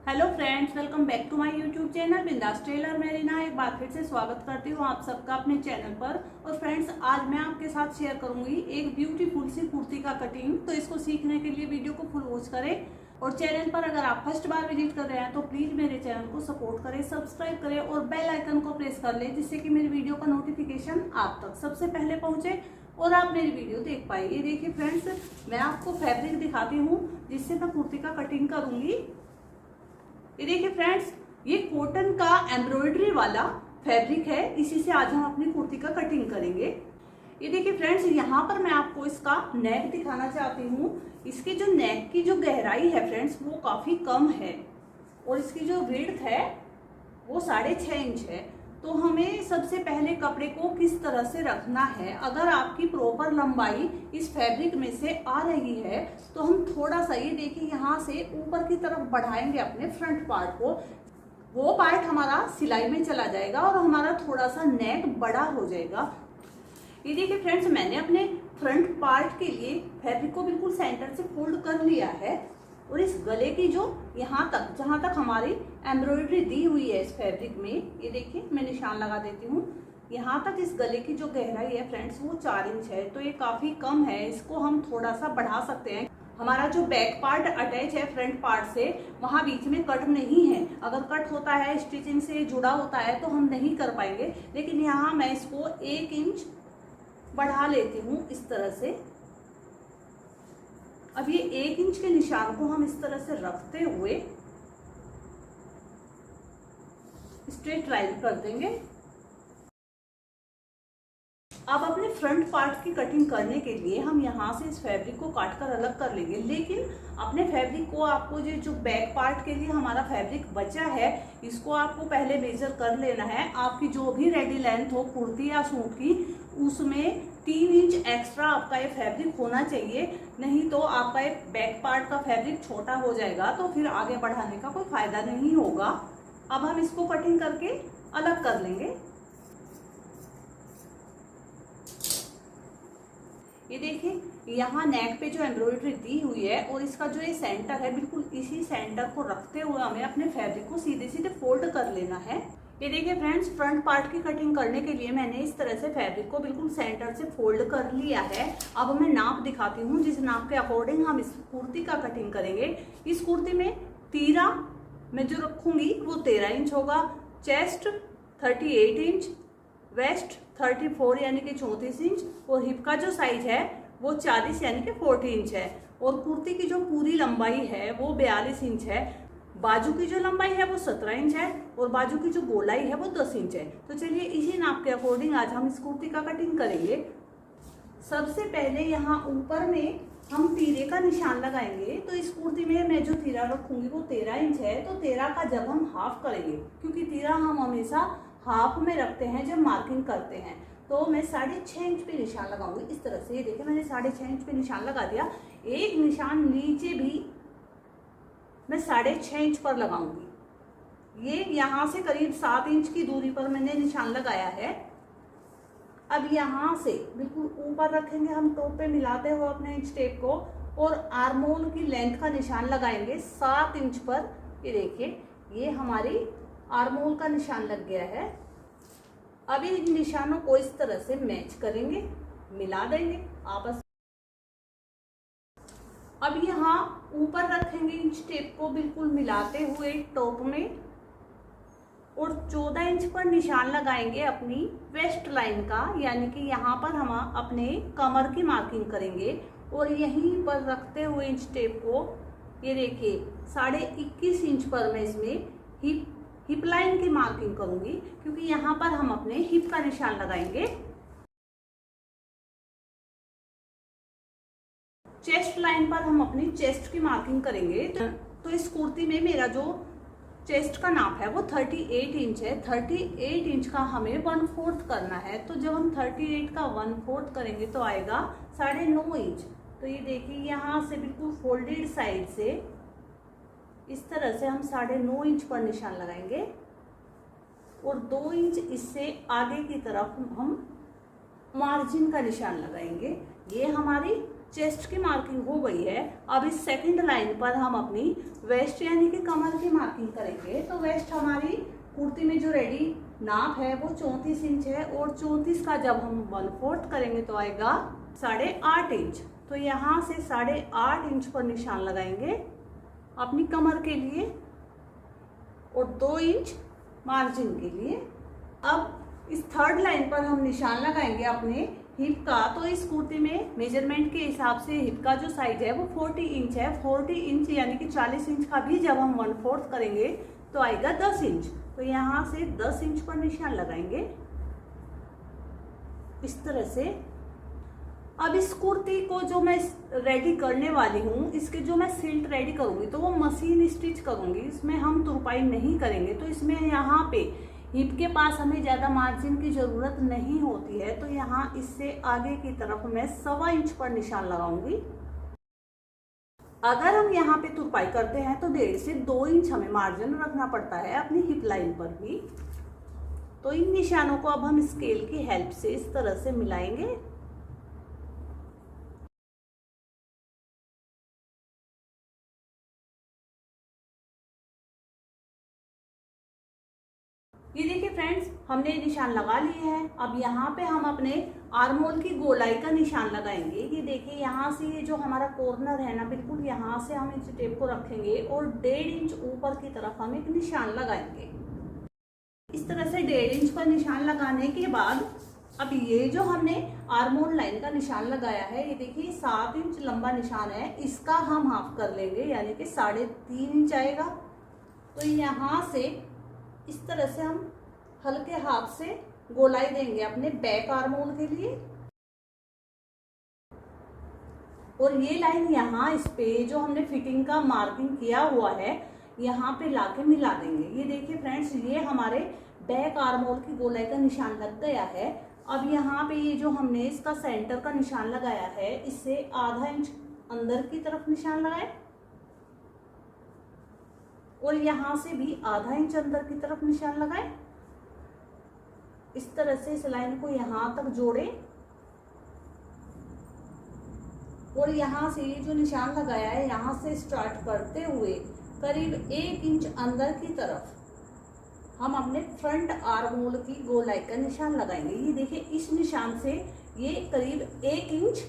Hello friends, welcome back to my YouTube channel Bindass tailor. मैं रीना एक बार फिर से स्वागत करती हूँ आप सबका अपने चैनल पर। और फ्रेंड्स, आज मैं आपके साथ शेयर करूंगी एक ब्यूटीफुल सी कुर्ती का कटिंग। तो इसको सीखने के लिए वीडियो को फुल वॉच करें। और चैनल पर अगर आप फर्स्ट बार विजिट कर रहे हैं तो प्लीज मेरे चैनल को सपोर्ट करें, सब्सक्राइब करें और बेल आइकन को प्रेस कर लें, जिससे कि मेरी वीडियो का नोटिफिकेशन आप तक सबसे पहले पहुंचे और आप मेरी वीडियो देख पाए। ये देखिए फ्रेंड्स, मैं आपको फैब्रिक दिखाती हूँ जिससे मैं कुर्ती का कटिंग करूंगी। ये देखिए फ्रेंड्स, ये कॉटन का एम्ब्रॉयडरी वाला फैब्रिक है, इसी से आज हम अपनी कुर्ती का कटिंग करेंगे। ये देखिए फ्रेंड्स, यहाँ पर मैं आपको इसका नेक दिखाना चाहती हूँ। इसकी जो नेक की जो गहराई है फ्रेंड्स, वो काफी कम है और इसकी जो विड्थ है वो 6.5 इंच है। तो हमें सबसे पहले कपड़े को किस तरह से रखना है, अगर आपकी प्रॉपर लंबाई इस फैब्रिक में से आ रही है तो हम थोड़ा सा, ये देखिए, यहाँ से ऊपर की तरफ बढ़ाएंगे अपने फ्रंट पार्ट को। वो पार्ट हमारा सिलाई में चला जाएगा और हमारा थोड़ा सा नेक बड़ा हो जाएगा। ये देखिए फ्रेंड्स, मैंने अपने फ्रंट पार्ट के लिए फैब्रिक को बिल्कुल सेंटर से फोल्ड कर लिया है और इस गले की जो यहाँ तक, जहां तक हमारी एम्ब्रॉयडरी दी हुई है इस फैब्रिक में, ये देखिए मैं निशान लगा देती हूँ। यहाँ तक इस गले की जो गहराई है फ्रेंड्स वो 4 इंच है, तो ये काफी कम है। इसको हम थोड़ा सा बढ़ा सकते हैं। हमारा जो बैक पार्ट अटैच है फ्रंट पार्ट से, वहां बीच में कट नहीं है। अगर कट होता है, स्टिचिंग से जुड़ा होता है, तो हम नहीं कर पाएंगे। लेकिन यहाँ मैं इसको 1 इंच बढ़ा लेती हूँ इस तरह से। अब ये 1 इंच के निशान को हम इस तरह से रखते हुए स्ट्रेट लाइन कर देंगे। अब अपने फ्रंट पार्ट की कटिंग करने के लिए हम यहाँ से इस फैब्रिक को काट कर अलग कर लेंगे। लेकिन अपने फैब्रिक को, आपको ये जो बैक पार्ट के लिए हमारा फैब्रिक बचा है, इसको आपको पहले मेजर कर लेना है। आपकी जो भी रेडी लेंथ हो कुर्ती या सूट की, उसमें 3 इंच एक्स्ट्रा आपका ये फैब्रिक होना चाहिए। नहीं तो आपका ये बैक पार्ट का फैब्रिक छोटा हो जाएगा, तो फिर आगे बढ़ाने का कोई फायदा नहीं होगा। अब हम इसको कटिंग करके अलग कर लेंगे। ये देखिए, यहाँ नेक पे जो एम्ब्रॉयडरी दी हुई है और इसका जो ये सेंटर है, बिल्कुल इसी सेंटर को रखते हुए हमें अपने फैब्रिक को सीधे सीधे फोल्ड कर लेना है। ये देखिए फ्रेंड्स, फ्रंट पार्ट की कटिंग करने के लिए मैंने इस तरह से फैब्रिक को बिल्कुल सेंटर से फोल्ड कर लिया है। अब मैं नाप दिखाती हूँ, जिस नाप के अकॉर्डिंग हम इस कुर्ती का कटिंग करेंगे। इस कुर्ती में तीरा मैं जो रखूंगी वो 13 इंच होगा, चेस्ट 38 इंच, वेस्ट 34 यानी कि 34 इंच, और हिप का जो साइज है वो 40 यानी कि 40 इंच है। और कुर्ती की जो पूरी लंबाई है वो 42 इंच है। बाजू की जो लंबाई है वो 17 इंच है और बाजू की जो गोलाई है वो 10 इंच है। तो चलिए इसी नाप के अकॉर्डिंग आज हम इस कुर्ती का कटिंग करेंगे। सबसे पहले यहाँ ऊपर में हम तीरे का निशान लगाएंगे। तो इस कुर्ती में मैं जो तीरा रखूंगी वो 13 इंच है। तो 13 का जब हम हाफ करेंगे, क्योंकि तीरा हम हमेशा हाफ में रखते हैं जब मार्किंग करते हैं, तो मैं 6.5 इंच पे निशान लगाऊंगी इस तरह से। ये देखिए, मैंने 6.5 इंच पे निशान लगा दिया। एक निशान नीचे भी मैं 6.5 इंच पर लगाऊंगी। ये यहाँ से करीब 7 इंच की दूरी पर मैंने निशान लगाया है। अब यहाँ से बिल्कुल ऊपर रखेंगे हम, टॉप पे मिलाते हुए अपने इंच टेप को, और आर्मोल की लेंथ का निशान लगाएंगे 7 इंच पर। ये देखिए, ये हमारी आर्मोल का निशान लग गया है। अब इन निशानों को इस तरह से मैच करेंगे, मिला देंगे आपस। अब यहाँ ऊपर रखेंगे इंच टेप को बिल्कुल मिलाते हुए टॉप में, और 14 इंच पर निशान लगाएंगे अपनी वेस्ट लाइन का, यानी कि यहाँ पर हम अपने कमर की मार्किंग करेंगे। और यहीं पर रखते हुए इंच टेप को, ये देखिए, 21.5 इंच पर मैं इसमें हिप लाइन की मार्किंग करूंगी, क्योंकि यहाँ पर हम अपने हिप का निशान लगाएंगे। चेस्ट लाइन पर हम अपनी चेस्ट की मार्किंग करेंगे। तो इस कुर्ती में मेरा जो चेस्ट का नाप है वो 38 इंच है। 38 इंच का हमें 1/4 करना है। तो जब हम 38 का 1/4 करेंगे तो आएगा 9.5 इंच। तो ये देखिए, यहाँ से बिल्कुल फोल्डेड साइड से इस तरह से हम 9.5 इंच पर निशान लगाएंगे और 2 इंच इससे आगे की तरफ हम मार्जिन का निशान लगाएंगे। ये हमारी चेस्ट की मार्किंग हो गई है। अब इस सेकंड लाइन पर हम अपनी वेस्ट यानी कि कमर की मार्किंग करेंगे। तो वेस्ट हमारी कुर्ती में जो रेडी नाप है वो 34 इंच है, और 34 का जब हम 1/4 करेंगे तो आएगा 8.5 इंच। तो यहाँ से 8.5 इंच पर निशान लगाएंगे अपनी कमर के लिए, और 2 इंच मार्जिन के लिए। अब इस थर्ड लाइन पर हम निशान लगाएंगे अपने हिप का। तो इस कुर्ती में मेजरमेंट के हिसाब से हिप का जो साइज है वो 40 इंच है। 40 इंच यानी कि 40 इंच का भी जब हम 1/4 करेंगे तो आएगा 10 इंच। तो यहाँ से 10 इंच पर निशान लगाएंगे इस तरह से। अब इस कुर्ती को जो मैं रेडी करने वाली हूँ, इसके जो मैं सिल्ट रेडी करूंगी तो वो मशीन स्टिच करूंगी, इसमें हम तुरपाई नहीं करेंगे। तो इसमें यहाँ पे हिप के पास हमें ज्यादा मार्जिन की जरूरत नहीं होती है, तो यहाँ इससे आगे की तरफ मैं 1.25 इंच पर निशान लगाऊंगी। अगर हम यहाँ पे तुरपाई करते हैं तो 1.5 से 2 इंच हमें मार्जिन रखना पड़ता है अपनी हिप लाइन पर भी। तो इन निशानों को अब हम स्केल की हेल्प से इस तरह से मिलाएंगे। ये देखिए फ्रेंड्स, हमने निशान लगा लिए हैं। अब यहाँ पे हम अपने आर्म होल की गोलाई का निशान लगाएंगे। ये देखिए यहाँ से ये जो हमारा कॉर्नर है ना, बिल्कुल यहाँ से हम इस टेप को रखेंगे और 1.5 इंच ऊपर की तरफ हम एक निशान लगाएंगे। इस तरह से 1.5 इंच पर निशान लगाने के बाद अब ये जो हमने आर्म होल लाइन का निशान लगाया है, ये देखिए 7 इंच लंबा निशान है, इसका हम हाफ कर लेंगे यानी कि 3.5 इंच आएगा। तो यहाँ से इस तरह से हम हल्के हाथ से गोलाई देंगे अपने बैक आर्म होल के लिए, और ये लाइन यहाँ इस पे जो हमने फिटिंग का मार्किंग किया हुआ है यहाँ पे लाके मिला देंगे। ये देखिए फ्रेंड्स, ये हमारे बैक आर्म होल की गोलाई का निशान लग गया है। अब यहाँ पे ये जो हमने इसका सेंटर का निशान लगाया है, इससे आधा इंच अंदर की तरफ निशान लगाए, और यहाँ से भी आधा इंच अंदर की तरफ निशान लगाए। इस तरह से इस लाइन को यहाँ तक जोड़े, और यहाँ से ये जो निशान लगाया है यहाँ से स्टार्ट करते हुए करीब 1 इंच अंदर की तरफ हम अपने फ्रंट आर्म होल की गोलाई का निशान लगाएंगे। ये देखिए इस निशान से ये करीब 1 इंच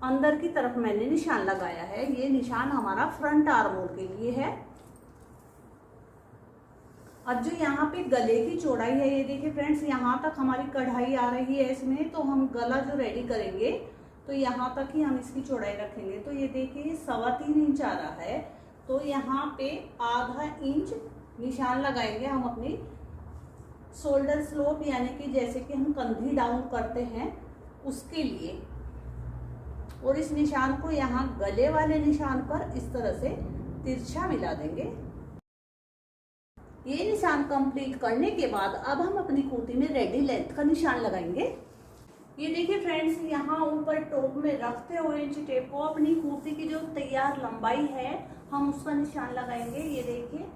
अंदर की तरफ मैंने निशान लगाया है। ये निशान हमारा फ्रंट आर्म होल के लिए है। अब जो यहाँ पे गले की चौड़ाई है, ये देखिए फ्रेंड्स, यहाँ तक हमारी कढ़ाई आ रही है इसमें, तो हम गला जो रेडी करेंगे तो यहाँ तक ही हम इसकी चौड़ाई रखेंगे। तो ये देखिए 3.25 इंच आ रहा है, तो यहाँ पे आधा इंच निशान लगाएंगे हम अपनी शोल्डर स्लोप यानी कि जैसे कि हम कंधी डाउन करते हैं उसके लिए, और इस निशान को यहाँ गले वाले निशान पर इस तरह से तिरछा मिला देंगे। ये निशान कंप्लीट करने के बाद अब हम अपनी कुर्ती में रेडी लेंथ का निशान लगाएंगे। ये देखिए फ्रेंड्स, यहाँ ऊपर टॉप में रखते हुए इंच टेप को अपनी कुर्ती की जो तैयार लंबाई है हम उसका निशान लगाएंगे। ये देखिए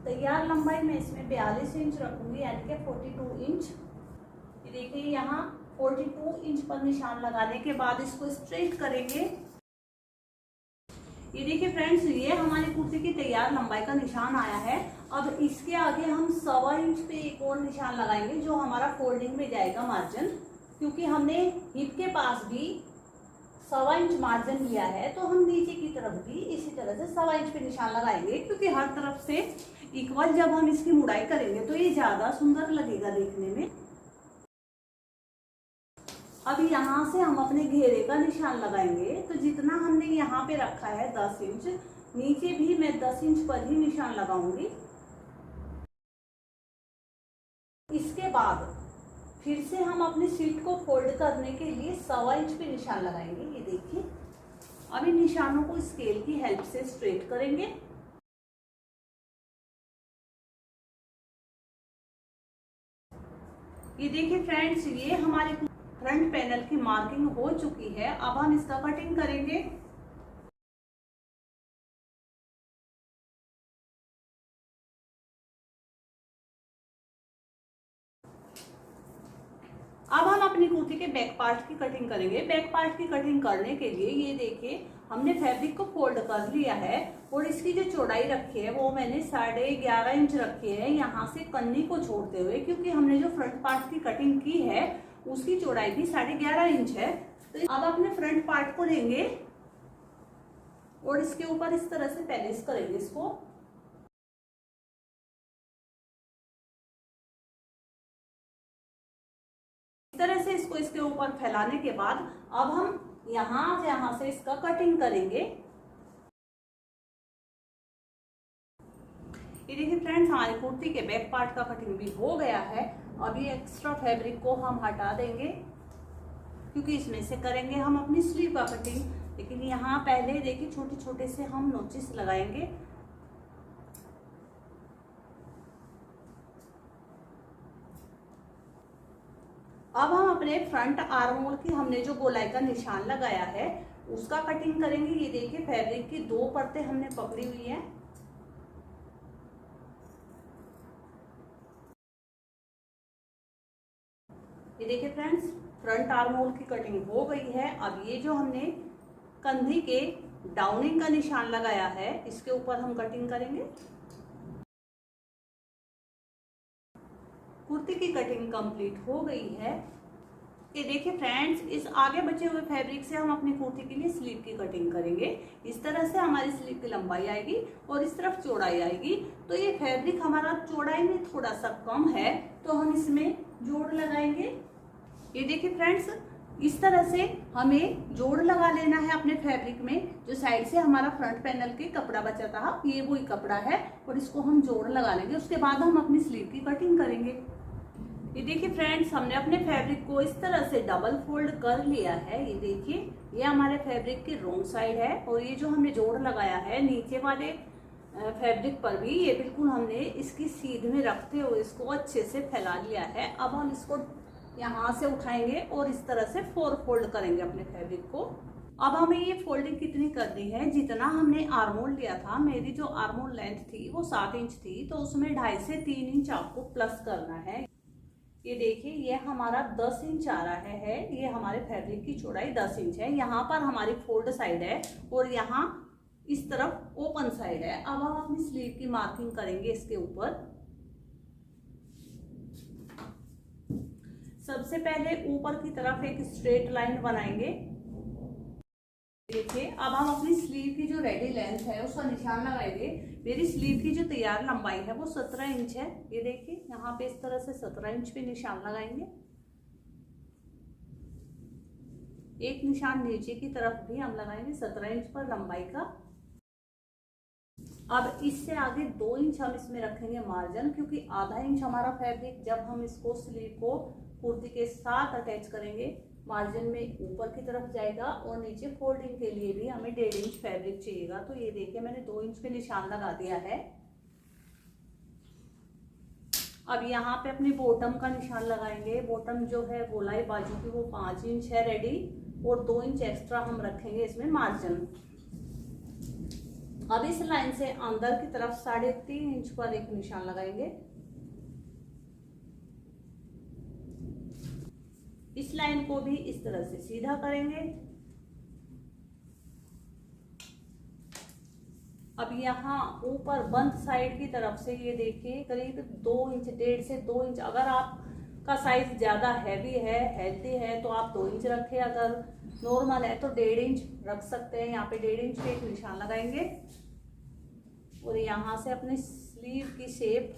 तैयार लंबाई में इसमें 42 इंच रखूंगी यानी कि 42 इंच। ये देखिए यहाँ 42 इंच पर निशान लगाने के बाद इसको स्ट्रेट करेंगे। ये देखिए फ्रेंड्स, ये हमारी कुर्ती की तैयार लंबाई का निशान आया है। अब इसके आगे हम 1.25 इंच पे एक और निशान लगाएंगे जो हमारा फोल्डिंग में जाएगा मार्जिन, क्योंकि हमने हिप के पास भी 1.25 इंच मार्जिन लिया है, तो हम नीचे की तरफ भी इसी तरह से 1.25 इंच पे निशान लगाएंगे, क्योंकि हर तरफ से इक्वल जब हम इसकी मुड़ाई करेंगे तो ये ज्यादा सुंदर लगेगा देखने में। अब यहाँ से हम अपने घेरे का निशान लगाएंगे। तो जितना हमने यहाँ पे रखा है 10 इंच, नीचे भी मैं 10 इंच पर ही निशान लगाऊंगी। इसके बाद फिर से हम अपनी सीट को फोल्ड करने के लिए 1.25 इंच पे निशान लगाएंगे। ये देखिए, अब इन निशानों को स्केल की हेल्प से स्ट्रेट करेंगे। ये देखिए फ्रेंड्स, ये हमारे फ्रंट पैनल की मार्किंग हो चुकी है। अब हम इसका कटिंग करेंगे। अब हम अपनी कुर्ती के बैक पार्ट की कटिंग करेंगे। बैक पार्ट की कटिंग करने के लिए ये देखिए हमने फैब्रिक को फोल्ड कर लिया है और इसकी जो चौड़ाई रखी है वो मैंने 11.5 इंच रखी है यहाँ से कन्नी को छोड़ते हुए, क्योंकि हमने जो फ्रंट पार्ट की कटिंग की है उसकी चौड़ाई भी 11.5 इंच है। तो अब अपने फ्रंट पार्ट को लेंगे और इसके ऊपर इस तरह से पैलेस करेंगे इसको। इस तरह से इसको इसके ऊपर फैलाने के बाद अब हम यहाँ से इसका कटिंग करेंगे। ये देखिए फ्रेंड्स, हमारी कुर्ती के बैक पार्ट का कटिंग भी हो गया है। अब ये एक्स्ट्रा फैब्रिक को हम हटा देंगे क्योंकि इसमें से करेंगे हम अपनी स्लीव का कटिंग। लेकिन यहाँ पहले देखिए छोटे छोटे से हम नोचेस लगाएंगे। अब हम अपने फ्रंट आर्म होल की हमने जो गोलाई का निशान लगाया है उसका कटिंग करेंगे। ये देखिए फैब्रिक की 2 परतें हमने पकड़ी हुई है। ये देखिए फ्रेंड्स, फ्रंट आर्म होल की कटिंग हो गई है। अब ये जो हमने कंधी के डाउनिंग का निशान लगाया है इसके ऊपर हम कटिंग करेंगे। कुर्ती की कटिंग कंप्लीट हो गई है। ये देखिए फ्रेंड्स, इस आगे बचे हुए फैब्रिक से हम अपनी कुर्ती के लिए स्लीव की कटिंग करेंगे। इस तरह से हमारी स्लीव की लंबाई आएगी और इस तरफ चौड़ाई आएगी। तो ये फैब्रिक हमारा चौड़ाई में थोड़ा सा कम है तो हम इसमें जोड़ लगाएंगे। ये देखिए फ्रेंड्स, इस तरह से हमें जोड़ लगा लेना है अपने फैब्रिक में। जो साइड से हमारा फ्रंट पैनल के कपड़ा बचा था ये वही कपड़ा है और इसको हम जोड़ लगा लेंगे। उसके बाद हम अपनी स्लीव की कटिंग करेंगे। ये देखिए फ्रेंड्स, हमने अपने फैब्रिक को इस तरह से डबल फोल्ड कर लिया है। ये देखिए, ये हमारे फैब्रिक की रोंग साइड है और ये जो हमने जोड़ लगाया है नीचे वाले फैब्रिक पर भी, ये बिल्कुल हमने इसकी सीध में रखते हुए इसको अच्छे से फैला लिया है। अब हम इसको यहाँ से उठाएंगे और इस तरह से 4 फोल्ड करेंगे अपने फैब्रिक को। अब हमें ये फोल्डिंग कितनी करनी है, जितना हमने आर्मोल लिया था, मेरी जो आर्मोल लेंथ थी वो 7 इंच थी, तो उसमें 2.5 से 3 इंच आपको प्लस करना है। ये देखिए, ये हमारा 10 इंच आ रहा है। ये हमारे फैब्रिक की चौड़ाई 10 इंच है। यहाँ पर हमारी फोल्ड साइड है और यहाँ इस तरफ ओपन साइड है। अब हम अपनी स्लीव की मार्किंग करेंगे इसके ऊपर। सबसे पहले ऊपर की तरफ एक स्ट्रेट लाइन बनाएंगे। देखिए, अब हम अपनी स्लीव की जो रेडी लेंथ है उसका निशान लगाएंगे। मेरी स्लीव की जो तैयार लंबाई है वो 17 इंच है। ये देखिए, यहाँ पे इस तरह से 17 इंच पे निशान लगाएंगे। एक निशान नीचे की तरफ भी हम लगाएंगे 17 इंच पर लंबाई का। अब इससे आगे 2 इंच हम इसमें रखेंगे मार्जिन, क्योंकि आधा इंच हमारा फैब्रिक जब हम इसको स्लीव को कुर्ती के साथ अटैच करेंगे मार्जिन में ऊपर की तरफ जाएगा और नीचे फोल्डिंग के लिए भी हमें 1.5 इंच फैब्रिक चाहिएगा। तो ये देखिए, मैंने 2 इंच पे निशान लगा दिया है। अब यहाँ पे अपने बॉटम का निशान लगाएंगे। बॉटम जो है गोलाई बाजू की वो 5 इंच है रेडी और 2 इंच एक्स्ट्रा हम रखेंगे इसमें मार्जिन। अब इस लाइन से अंदर की तरफ 3.5 इंच पर एक निशान लगाएंगे। इस लाइन को भी इस तरह से सीधा करेंगे। अब यहाँ ऊपर बंद साइड की तरफ से ये देखिए करीब 2 इंच, 1.5 से 2 इंच। अगर आपका साइज ज्यादा हैवी है, हेल्थी है तो आप 2 इंच रखें, अगर नॉर्मल है तो 1.5 इंच रख सकते हैं। यहाँ पे 1.5 इंच पे एक निशान लगाएंगे और यहाँ से अपनी स्लीव की शेप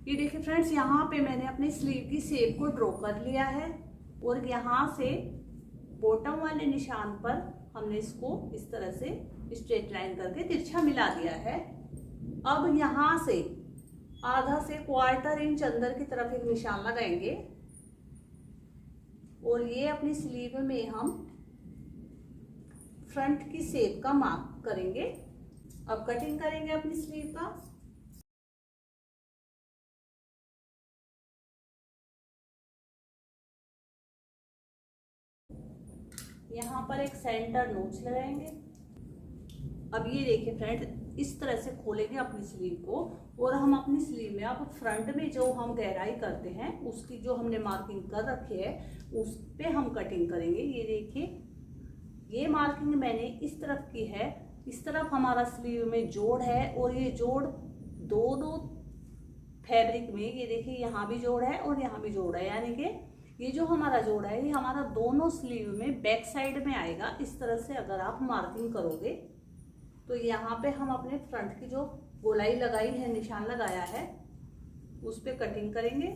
ये देखिए फ्रेंड्स, यहाँ पे मैंने अपनी स्लीव की शेप को ड्रॉ कर लिया है और यहाँ से बॉटम वाले निशान पर हमने इसको इस तरह से स्ट्रेट लाइन करके तिरछा मिला दिया है। अब यहाँ से आधा से 1/4 इंच अंदर की तरफ एक निशान लगाएंगे और ये अपनी स्लीव में हम फ्रंट की शेप का मार्क करेंगे। अब कटिंग करेंगे अपनी स्लीव का। यहाँ पर एक सेंटर नोच लगाएंगे। अब ये देखिए फ्रेंड, इस तरह से खोलेंगे अपनी स्लीव को और हम अपनी स्लीव में अब फ्रंट में जो हम गहराई करते हैं उसकी जो हमने मार्किंग कर रखी है उस पे हम कटिंग करेंगे। ये देखिए, ये मार्किंग मैंने इस तरफ की है, इस तरफ हमारा स्लीव में जोड़ है और ये जोड़ दोनों फैब्रिक में, ये देखिए यहाँ भी जोड़ है और यहाँ भी जोड़ है, यानी कि ये जो हमारा जोड़ है ये हमारा दोनों स्लीव में बैक साइड में आएगा। इस तरह से अगर आप मार्किंग करोगे तो यहाँ पे हम अपने फ्रंट की जो गोलाई लगाई है, निशान लगाया है, उस पे कटिंग करेंगे।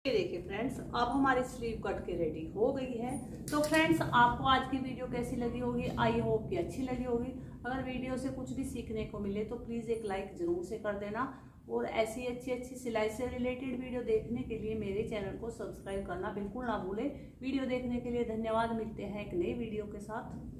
ये देखिए फ्रेंड्स, अब हमारी स्लीव कट के रेडी हो गई है। तो फ्रेंड्स, आपको आज की वीडियो कैसी लगी होगी? आई होप कि अच्छी लगी होगी। अगर वीडियो से कुछ भी सीखने को मिले तो प्लीज़ एक लाइक ज़रूर से कर देना और ऐसी अच्छी सिलाई से रिलेटेड वीडियो देखने के लिए मेरे चैनल को सब्सक्राइब करना बिल्कुल ना भूलें। वीडियो देखने के लिए धन्यवाद। मिलते हैं एक नई वीडियो के साथ।